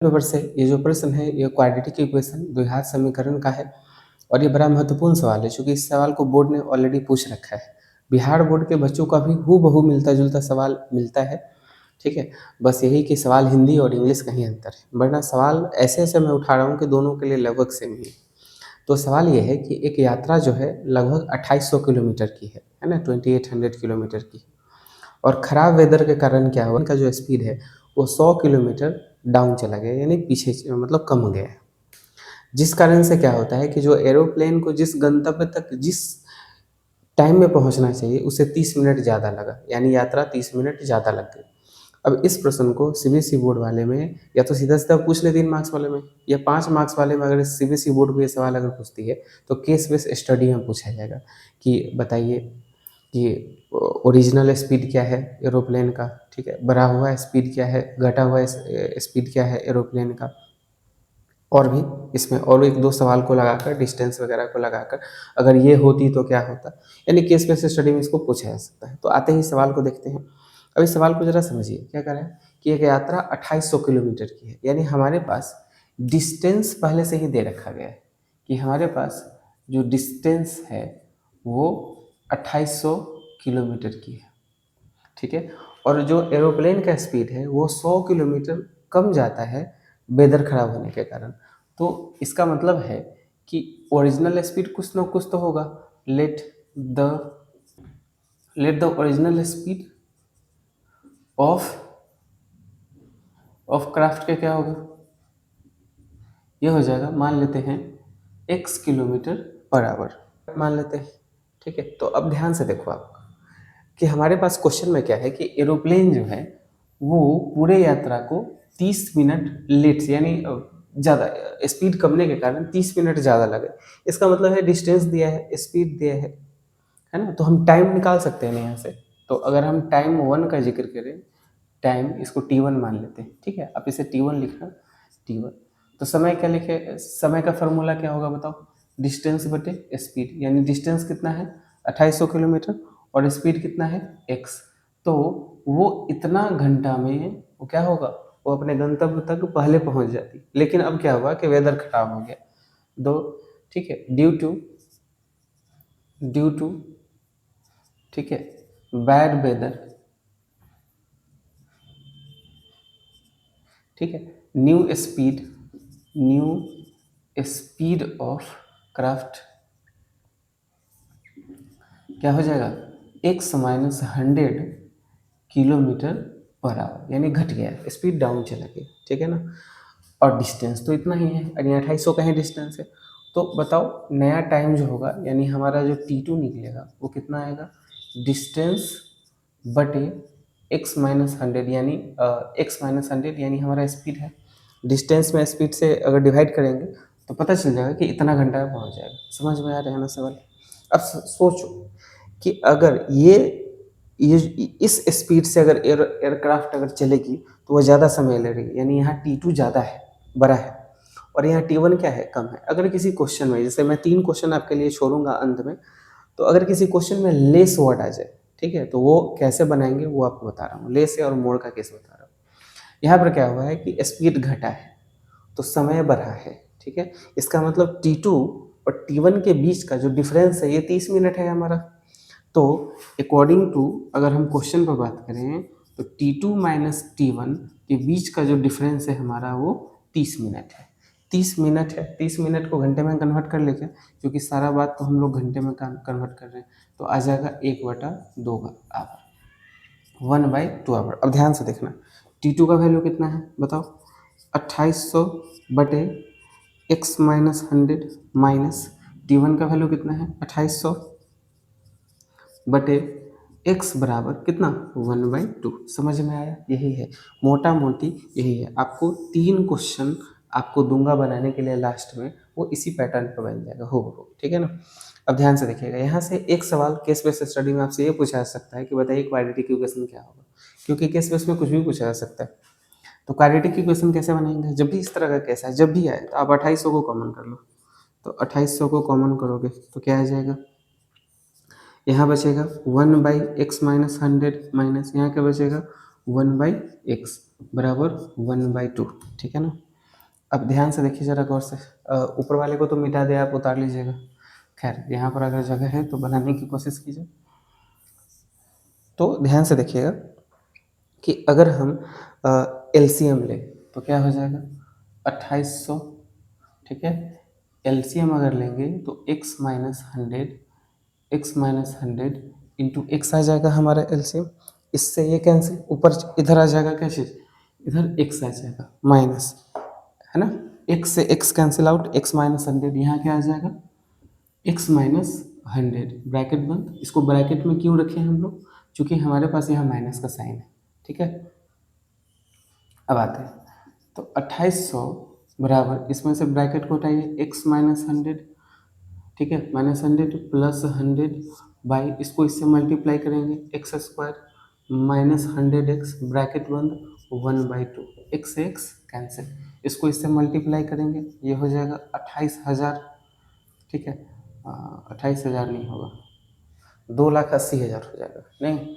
Paper से ये जो प्रश्न है ये क्वाड्रेटिक इक्वेशन द्विघात समीकरण का है और ये बड़ा महत्वपूर्ण सवाल है क्योंकि इस सवाल को बोर्ड ने ऑलरेडी पूछ रखा है। बिहार बोर्ड के बच्चों का भी हूबहू मिलता जुलता सवाल मिलता है। ठीक है, बस यही कि सवाल हिंदी और इंग्लिश का ही अंतर है, वरना सवाल ऐसे ऐसे मैं उठा रहा हूँ कि दोनों के लिए लगभग सेम ही है। तो सवाल ये है कि एक यात्रा जो है लगभग 2800 किलोमीटर की है ना, 2800 किलोमीटर की, और ख़राब वेदर के कारण क्या हुआ, इनका जो स्पीड है वो 100 किलोमीटर डाउन चला गया, यानी पीछे मतलब कम हो गया है। जिस कारण से क्या होता है कि जो एरोप्लेन को जिस गंतव्य तक जिस टाइम में पहुंचना चाहिए उससे 30 मिनट ज़्यादा लगा, यानी यात्रा 30 मिनट ज़्यादा लग गई। अब इस प्रश्न को सीबीएसई बोर्ड वाले में या तो सीधा सीधा पूछ ले 3 मार्क्स वाले में, या 5 मार्क्स वाले में अगर सीबीएसई बोर्ड को ये सवाल अगर पूछती है तो केस बेस स्टडी में पूछा जाएगा कि बताइए कि ओरिजिनल स्पीड क्या है एरोप्लेन का, ठीक है, बढ़ा हुआ स्पीड क्या है, घटा हुआ स्पीड क्या है एरोप्लेन का, और भी इसमें और एक दो सवाल को लगाकर डिस्टेंस वगैरह को लगाकर अगर ये होती तो क्या होता, यानी केस बेस स्टडी में इसको पूछा जा सकता है। तो आते ही सवाल को देखते हैं। अब इस सवाल को जरा समझिए क्या कह रहा है कि एक यात्रा 2800 किलोमीटर की है, यानी हमारे पास डिस्टेंस पहले से ही दे रखा गया है कि हमारे पास जो डिस्टेंस है वो 2800 किलोमीटर की है, ठीक है, और जो एरोप्लेन का स्पीड है वो 100 किलोमीटर कम जाता है वेदर खराब होने के कारण। तो इसका मतलब है कि ओरिजिनल स्पीड कुछ ना कुछ तो होगा। Let the let the original speed of craft के क्या होगा, ये हो जाएगा, मान लेते हैं x किलोमीटर पर आवर मान लेते हैं। ठीक है, तो अब ध्यान से देखो आप कि हमारे पास क्वेश्चन में क्या है कि एरोप्लेन जो है वो पूरे यात्रा को 30 मिनट लेट यानी ज़्यादा स्पीड कमने के कारण 30 मिनट ज़्यादा लगे। इसका मतलब है डिस्टेंस दिया है, स्पीड दिया है ना, तो हम टाइम निकाल सकते हैं यहाँ से। तो अगर हम टाइम 1 का जिक्र करें, टाइम इसको t1 मान लेते हैं, ठीक है, आप इसे t1 लिखना, t1। तो समय क्या लिखे, समय का फॉर्मूला क्या होगा बताओ, डिस्टेंस बटे स्पीड, यानी डिस्टेंस कितना है 2800 किलोमीटर और स्पीड कितना है x। तो वो इतना घंटा में वो क्या होगा, वो अपने गंतव्य तक पहले पहुंच जाती। लेकिन अब क्या हुआ कि वेदर खराब हो गया दो, ठीक है, ड्यू टू ठीक है बैड वेदर, ठीक है, न्यू स्पीड ऑफ क्राफ्ट क्या हो जाएगा, x minus 100 kilometre per hour, यानी घट गया, स्पीड डाउन चला गया, ठीक है ना। और डिस्टेंस तो इतना ही है, यानी 2800 का ही डिस्टेंस है। तो बताओ नया टाइम जो होगा, यानी हमारा जो t2 निकलेगा वो कितना आएगा, डिस्टेंस बटे x माइनस 100, यानी x-100 यानी हमारा स्पीड है। डिस्टेंस में स्पीड से अगर डिवाइड करेंगे तो पता चल जाएगा कि इतना घंटा में पहुंच जाएगा। समझ में आ रहा है ना सवाल। अब सोचो कि अगर ये इस स्पीड से अगर एयरक्राफ्ट अगर चलेगी तो वो ज़्यादा समय ले रही है, यानी यहाँ T2 ज़्यादा है, बड़ा है, और यहाँ T1 क्या है, कम है। अगर किसी क्वेश्चन में, जैसे मैं 3 क्वेश्चन आपके लिए छोड़ूंगा अंत में, तो अगर किसी क्वेश्चन में लेस वर्ड आ जाए, ठीक है, तो वो कैसे बनाएंगे वो आपको बता रहा हूँ, लेस और मोड़ का केस बता रहा हूँ। यहाँ पर क्या हुआ है कि स्पीड घटा है तो समय बढ़ा है, ठीक है, इसका मतलब T2 और T1 के बीच का जो डिफरेंस है ये 30 मिनट है हमारा। तो अकॉर्डिंग टू अगर हम क्वेश्चन पर बात करें तो T2 माइनस T1 के बीच का जो डिफरेंस है हमारा वो 30 मिनट है। 30 मिनट है, 30 मिनट को घंटे में कन्वर्ट कर लेते हैं, क्योंकि सारा बात तो हम लोग घंटे में कन्वर्ट कर रहे हैं, तो आ जाएगा 1/2 आवर, 1/2 आवर। अब ध्यान से देखना T2 का वैल्यू कितना है बताओ, 2800 बटे x माइनस 100 माइनस T1 का वैल्यू कितना है 2800 बटे x बराबर कितना 1/2। समझ में आया, यही है मोटा मोटी, यही है। आपको 3 क्वेश्चन आपको दूंगा बनाने के लिए लास्ट में, वो इसी पैटर्न पर बन जाएगा हो, ठीक है ना। अब ध्यान से देखिएगा, यहाँ से एक सवाल केस बेस स्टडी में आपसे ये पूछा जा सकता है कि बताइए क्वाड्रेटिक इक्वेशन क्या होगा, क्योंकि केस बेस में कुछ भी पूछा जा सकता है। तो क्वाड्रेटिक इक्वेशन कैसे बनाएंगे, जब भी इस तरह का केस है, जब भी आए तो आप 2800 को कॉमन कर लो। तो 2800 को कॉमन करोगे तो क्या आ जाएगा, यहाँ बचेगा 1/x माइनस 100 माइनस यहाँ क्या बचेगा 1/x बराबर 1/2, ठीक है ना। अब ध्यान से देखिए ज़रा गौर से, ऊपर वाले को तो मिटा दे, आप उतार लीजिएगा। खैर यहाँ पर अगर जगह है तो बनाने की कोशिश कीजिए। तो ध्यान से देखिएगा कि अगर हम एलसीएम लें तो क्या हो जाएगा 2800, ठीक है। एलसीएम अगर लेंगे तो x-100 इंटू एक्स आ जाएगा हमारा एलसीएम। इससे ये कैंसिल, ऊपर इधर आ जाएगा क्या चीज़, इधर x आ जाएगा माइनस, है ना। x से x कैंसिल आउट, x-100, यहाँ क्या आ जाएगा x-100, ब्रैकेट बंद। इसको ब्रैकेट में क्यों रखे हैं हम लोग, क्योंकि हमारे पास यहाँ माइनस का साइन है, ठीक है। अब आते हैं तो 2800 बराबर, इसमें से ब्रैकेट को हटाइए, x-100, ठीक है, -100 प्लस 100 बाई, इसको इससे मल्टीप्लाई करेंगे, x² माइनस 100x ब्रैकेट बंद 1/2, x से x कैंसिल, इसको इससे मल्टीप्लाई करेंगे, ये हो जाएगा 28,000, ठीक है। 28,000 नहीं होगा, 2,80,000 हो जाएगा, नहीं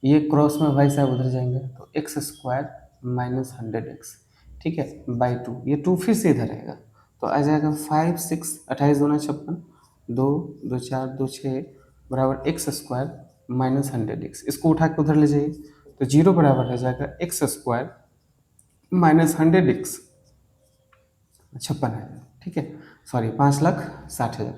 ये क्रॉस में भाई साहब उधर जाएंगे तो x² माइनस 100x, ठीक है, बाई 2, ये 2 फिर से इधर आएगा तो आ जाएगा 5 6, 28 दूना 56, 2 2 4 2 6 बराबर x² माइनस 100x, इसको उठा के उधर ले जाइए तो जीरो बराबर हो जाएगा x² माइनस 100x, 56,000, ठीक है, सॉरी 5,60,000।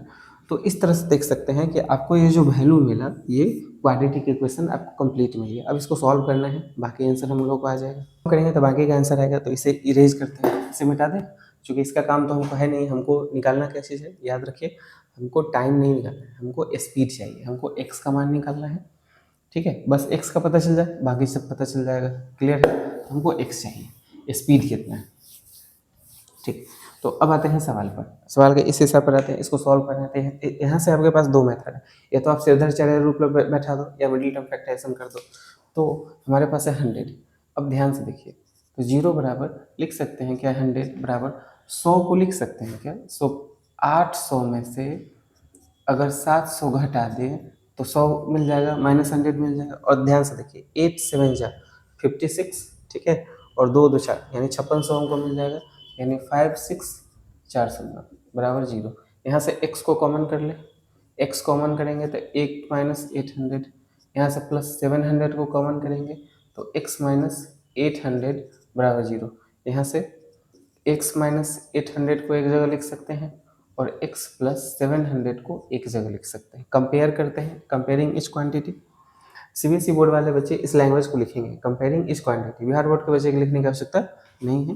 तो इस तरह से देख सकते हैं कि आपको ये जो वैल्यू मिला, ये क्वाड्रेटिक इक्वेशन आपको कंप्लीट मिली है। अब इसको सॉल्व करना है, बाकी आंसर हम लोग को आ जाएगा, करेंगे तो बाकी का आंसर आएगा। तो इसे इरेज करते हैं, इसे मिटा दें, क्योंकि इसका काम तो हमको है नहीं। हमको निकालना क्या चीज़ है, याद रखिए, हमको टाइम नहीं निकालना है, हमको स्पीड चाहिए, हमको एक्स का मान निकालना है, ठीक है। बस एक्स का पता चल जाए, बाकी सब पता चल जाएगा, क्लियर है। हमको एक्स चाहिए, स्पीड कितना है, ठीक। तो अब आते हैं सवाल पर, सवाल के इस हिसाब पर आते हैं, इसको सॉल्व करते हैं। यहाँ से आपके पास दो मेथड है, या तो आप सीधा रूप में बैठा दो या मिडिल टर्म फैक्टराइजेशन कर दो। तो हमारे पास है 100। अब ध्यान से देखिए, तो 0 बराबर लिख सकते हैं क्या, 100 बराबर 100 को लिख सकते हैं क्या, 800 में से अगर 700 घटा दें तो 100 मिल जाएगा, -100 मिल जाएगा। और ध्यान से देखिए, 8 7 जा 56, ठीक है, और 2 2 4 यानी 5600 हमको मिल जाएगा, यानी 5 6 4 0 बराबर 0। यहाँ से x को कॉमन कर ले, x कॉमन करेंगे तो 8 माइनस 800, यहाँ से प्लस 700 को कॉमन करेंगे तो x माइनस 800 बराबर 0। यहाँ से x माइनस 800 को एक जगह लिख सकते हैं और x प्लस 700 को एक जगह लिख सकते हैं। कंपेयर करते हैं, comparing etch quantity. CBSE board वाले बच्चे इस लैंग्वेज को लिखेंगे, comparing etch quantity. Bihar board के बच्चे लिखने की आवश्यकता नहीं है।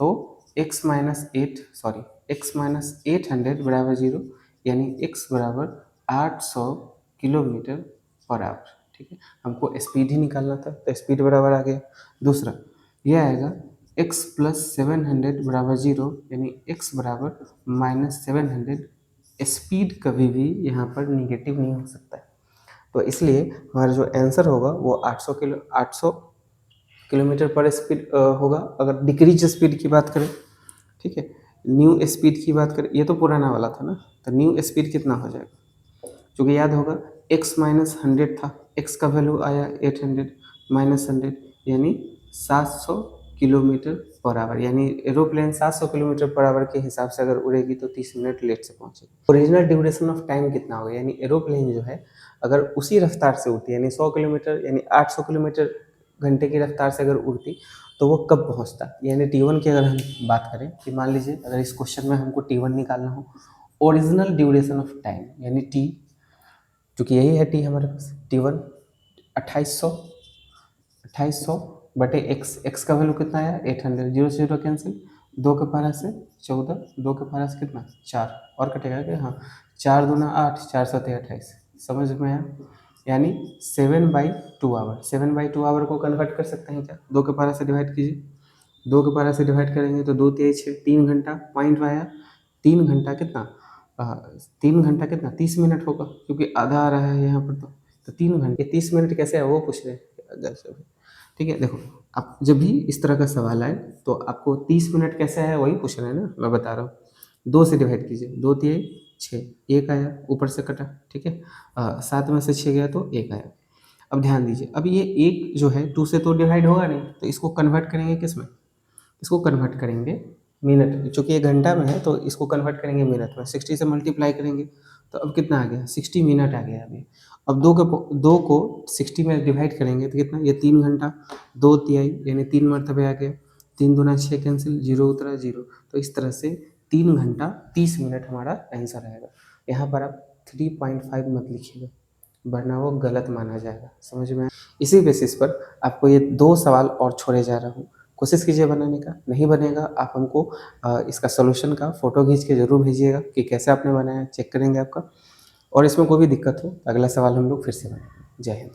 तो x माइनस 800 बराबर 0, यानी x बराबर 800 किलोमीटर पर आवर, ठीक है। हमको स्पीड ही निकालना था तो स्पीड बराबर आ गया। दूसरा ये आएगा x प्लस 700 बराबर 0, यानी x बराबर -700। स्पीड कभी भी यहाँ पर निगेटिव नहीं हो सकता है, तो इसलिए हमारा जो आंसर होगा वो 800 किलोमीटर पर स्पीड होगा। अगर डिक्रीज स्पीड की बात करें, ठीक है, न्यू स्पीड की बात करें, ये तो पुराना वाला था ना, तो न्यू स्पीड कितना हो जाएगा, क्योंकि याद होगा x माइनस 100 था, x का वैल्यू आया 800 माइनस 100, यानी 700 किलोमीटर पर आवर। यानी एरोप्लेन 700 किलोमीटर पर आवर के हिसाब से अगर उड़ेगी तो 30 मिनट लेट से पहुंचेगी। ओरिजिनल ड्यूरेशन ऑफ टाइम कितना होगा, यानी एरोप्लेन जो है अगर उसी रफ्तार से उड़ती, यानी 100 किलोमीटर यानी 800 किलोमीटर घंटे की रफ्तार से अगर उड़ती तो वो कब पहुंचता। यानी T1 की अगर हम बात करें कि मान लीजिए अगर इस क्वेश्चन में हमको T1 निकालना हो, ओरिजिनल ड्यूरेशन ऑफ टाइम यानी T, क्योंकि यही है T हमारे पास, T1 2800 बटे x का वैल्यू कितना आया 800, 0 से 0 कैंसिल, 2 के पारा से 14, 2 के पारा से कितना 4 और कटेगा क्या, हाँ 4 दूना 8, 4 सते 28, समझ में आया। यानी 7/2 आवर, 7/2 आवर को कन्वर्ट कर सकते हैं क्या, 2 के पारा से डिवाइड कीजिए, 2 के पारा से डिवाइड करेंगे तो 2 3 6, 3 घंटा, पॉइंट आया 3 घंटा कितना 3 घंटा कितना 30 मिनट होगा, क्योंकि आधा आ रहा है यहाँ पर। तो 3 घंटे 30 मिनट कैसे है वो पूछ रहे हैं, ठीक है। देखो आप जब भी इस तरह का सवाल आए तो आपको 30 मिनट कैसे है वही पूछ रहे हैं ना, मैं बता रहा हूँ। 2 से डिवाइड कीजिए, 2 3 6, 1 आया ऊपर से कटा, ठीक है, 7 में से 6 गया तो 1 आया। अब ध्यान दीजिए, अब ये 1 जो है 2 से तो डिवाइड होगा नहीं, तो इसको कन्वर्ट करेंगे किस में, इसको कन्वर्ट करेंगे मिनट, चूँकि ये घंटा में है तो इसको कन्वर्ट करेंगे मिनट में, 60 से मल्टीप्लाई करेंगे तो अब कितना आ गया, 60 मिनट आ गया अभी। अब 2 को 60 में डिवाइड करेंगे तो कितना, ये 3 घंटा, 2 तिहाई यानी 3 मरतबे आ गया, 3 दूना 6 कैंसिल, 0 उतरा 0। तो इस तरह से 3 घंटा 30 मिनट हमारा आंसर आएगा। यहाँ पर आप 3.5 मत लिखिएगा, वरना वो गलत माना जाएगा, समझ में आया? इसी बेसिस पर आपको ये 2 सवाल और छोड़े जा रहा हूँ, कोशिश कीजिए बनाने का। नहीं बनेगा आप हमको इसका सॉल्यूशन का फ़ोटो खींच के ज़रूर भेजिएगा कि कैसे आपने बनाया, चेक करेंगे आपका। और इसमें कोई भी दिक्कत हो, अगला सवाल हम लोग फिर से बनाएंगे। जय हिंद।